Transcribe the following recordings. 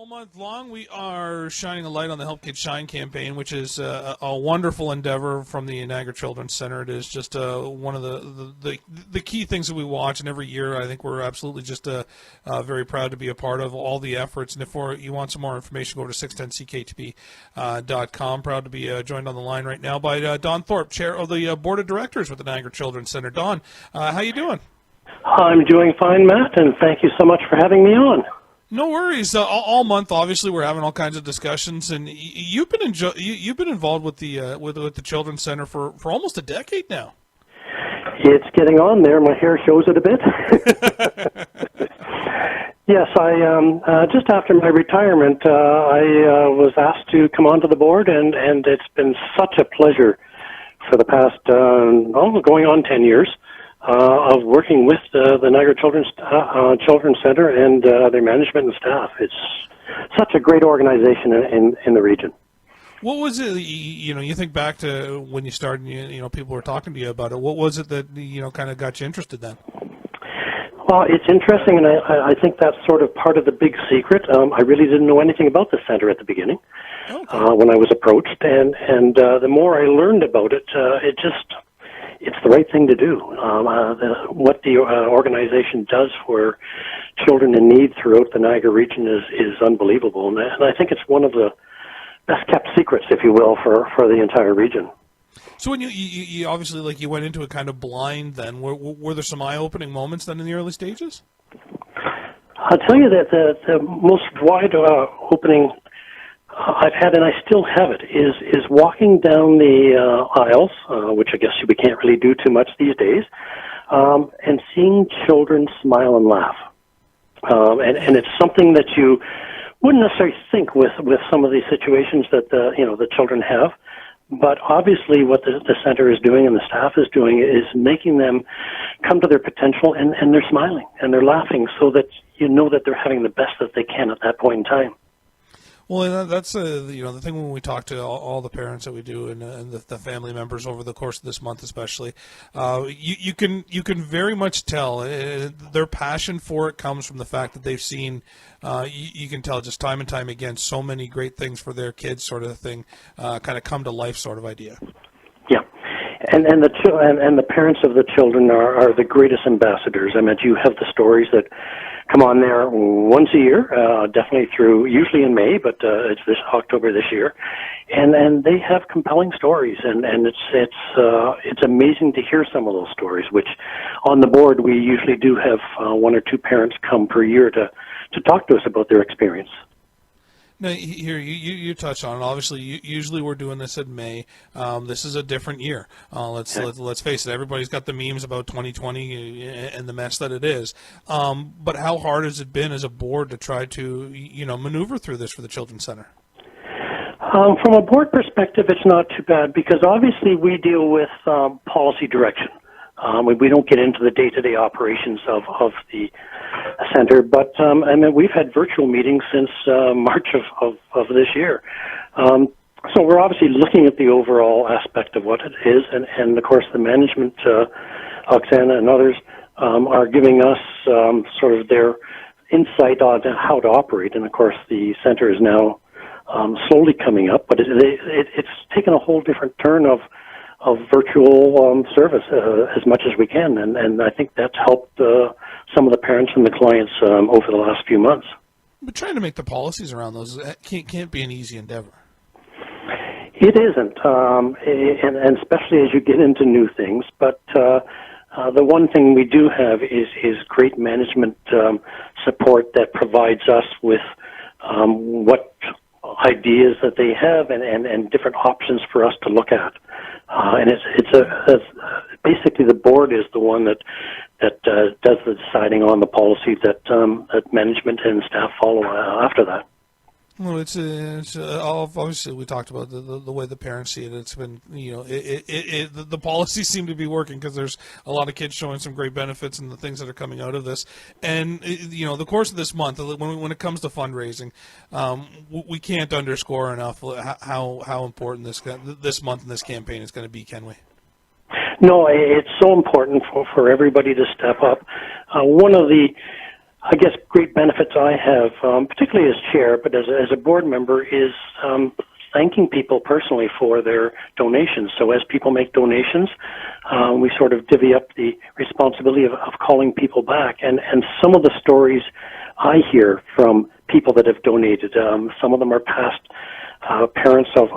All month long, we are shining a light on the Help Kids Shine campaign, which is a wonderful endeavor from the Niagara Children's Center. It is just one of the key things that we watch, and every year I think we're absolutely just very proud to be a part of all the efforts. And if you want some more information, go to 610ckTB.com. Proud to be joined on the line right now by Don Thorpe, Chair of the Board of Directors with the Niagara Children's Center. Don, how you doing? I'm doing fine, Matt, and thank you so much for having me on. No worries. All month, obviously, we're having all kinds of discussions, and you've been involved with the Children's Center for almost a decade now. It's getting on there. My hair shows it a bit. Yes, I just after my retirement, I was asked to come onto the board, and it's been such a pleasure for the past going on 10 years. Of working with the Niagara Children's Center and their management and staff. It's such a great organization in the region. What was it? You think back to when you started. People were talking to you about it. What was it that kind of got you interested then? Well, it's interesting, and I think that's sort of part of the big secret. I really didn't know anything about the center at the beginning when I was approached, and the more I learned about it, it's the right thing to do. What the organization does for children in need throughout the Niagara region is unbelievable, and I think it's one of the best kept secrets, if you will, for the entire region. So when you obviously you went into it kind of blind, then were there some eye-opening moments then in the early stages? I'll tell you that the most wide opening I've had, and I still have it, is walking down the aisles, which I guess we can't really do too much these days, and seeing children smile and laugh. And it's something that you wouldn't necessarily think with some of these situations that the children have. But obviously what the center is doing and the staff is doing is making them come to their potential, and they're smiling and they're laughing so that you know that they're having the best that they can at that point in time. Well, that's the thing when we talk to all the parents that we do and the family members over the course of this month, especially, you can very much tell their passion for it comes from the fact that they've seen. You can tell just time and time again so many great things for their kids, sort of thing, kind of come to life, sort of idea. Yeah. And the parents of the children are the greatest ambassadors. I mean, you have the stories that come on there once a year, definitely through, usually in May, but it's this October this year, and they have compelling stories, and it's amazing to hear some of those stories. Which, on the board, we usually do have one or two parents come per year to talk to us about their experience. Now, here you touch on it. Obviously, usually we're doing this in May. This is a different year. Let's face it. Everybody's got the memes about 2020 and the mess that it is. But how hard has it been as a board to try to maneuver through this for the Children's Center? From a board perspective, it's not too bad because obviously we deal with policy direction. We don't get into the day-to-day operations of the center, but I mean, we've had virtual meetings since March of this year. So we're obviously looking at the overall aspect of what it is, and of course the management, Oksana and others, are giving us sort of their insight on how to operate, and of course the center is now slowly coming up, but it's taken a whole different turn of virtual service as much as we can, and I think that's helped some of the parents and the clients over the last few months. But trying to make the policies around those can't be an easy endeavor. It isn't, and especially as you get into new things. But the one thing we do have is great management support that provides us with what ideas that they have and different options for us to look at. And it's basically the board is the one that does the deciding on the policy that management and staff follow after that. Well, it's obviously we talked about the way the parents see it. It's been the policies seem to be working because there's a lot of kids showing some great benefits and the things that are coming out of this. And the course of this month, when it comes to fundraising, we can't underscore enough how important this month and this campaign is going to be, can we? No, it's so important for everybody to step up. One of the I guess, great benefits I have, particularly as chair, but as a board member, is thanking people personally for their donations. So as people make donations, we sort of divvy up the responsibility of calling people back. And some of the stories I hear from people that have donated, some of them are past parents of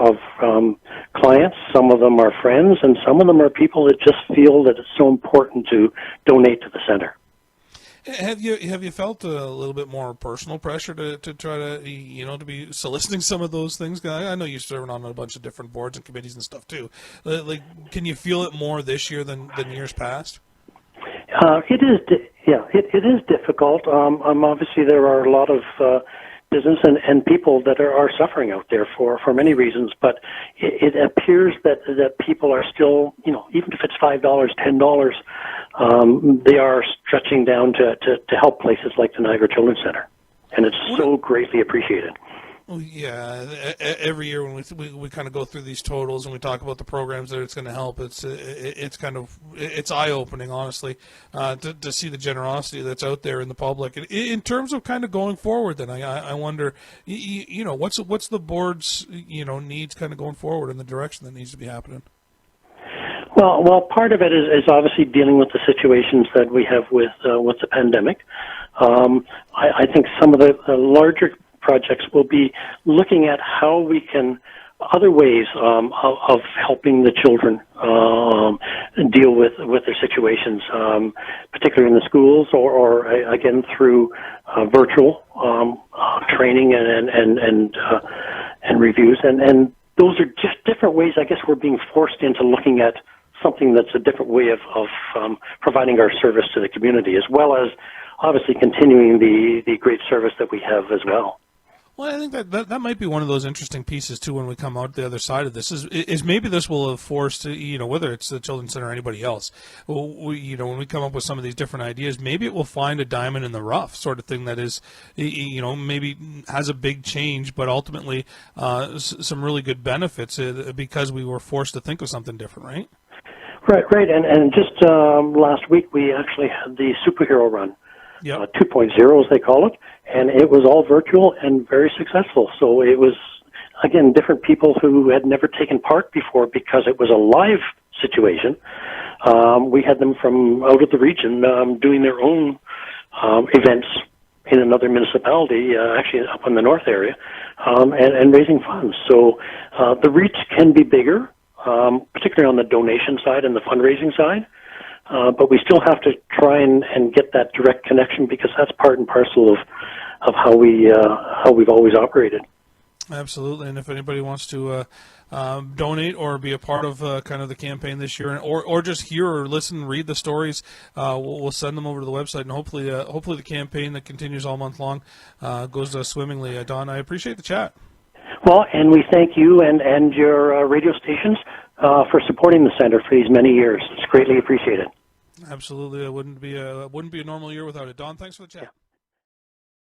clients, some of them are friends, and some of them are people that just feel that it's so important to donate to the center. Have you felt a little bit more personal pressure to try to to be soliciting some of those things? 'Cause I know you're serving on a bunch of different boards and committees and stuff too. Like, can you feel it more this year than years past? It is, it is difficult. Obviously, there are a lot of business and people that are suffering out there for many reasons, but it appears that people are still, even if it's $5, $10, they are stretching down to help places like the Niagara Children's Center, and it's so greatly appreciated. Well, yeah, every year when we kind of go through these totals and we talk about the programs that it's going to help, it's eye-opening, honestly, to see the generosity that's out there in the public. In terms of kind of going forward, then I wonder, what's the board's needs kind of going forward in the direction that needs to be happening. Well, part of it is obviously dealing with the situations that we have with the pandemic. I think some of the larger projects will be looking at how we can other ways of helping the children deal with their situations, particularly in the schools, or again through virtual training and reviews, and those are just different ways. I guess we're being forced into looking at something that's a different way of providing our service to the community, as well as obviously continuing the great service that we have as well. Well, I think that might be one of those interesting pieces too when we come out the other side of this is maybe this will have forced, whether it's the Children's Center or anybody else, when we come up with some of these different ideas, maybe it will find a diamond in the rough sort of thing that is, maybe has a big change, but ultimately some really good benefits because we were forced to think of something different, right? Right, and just last week we actually had the superhero run. Yep. 2.0 as they call it, and it was all virtual and very successful. So it was, again, different people who had never taken part before because it was a live situation. We had them from out of the region doing their own events in another municipality, actually up in the north area, and raising funds. So the reach can be bigger, particularly on the donation side and the fundraising side. But we still have to try and get that direct connection because that's part and parcel of how we've always operated. Absolutely, and if anybody wants to donate or be a part of kind of the campaign this year, or just hear or listen, read the stories, we'll send them over to the website, and hopefully the campaign that continues all month long goes swimmingly. Don, I appreciate the chat. Well, and we thank you and your radio stations for supporting the center for these many years. It's greatly appreciated. Absolutely, it wouldn't be a normal year without it. Don, thanks for the chat. Yeah.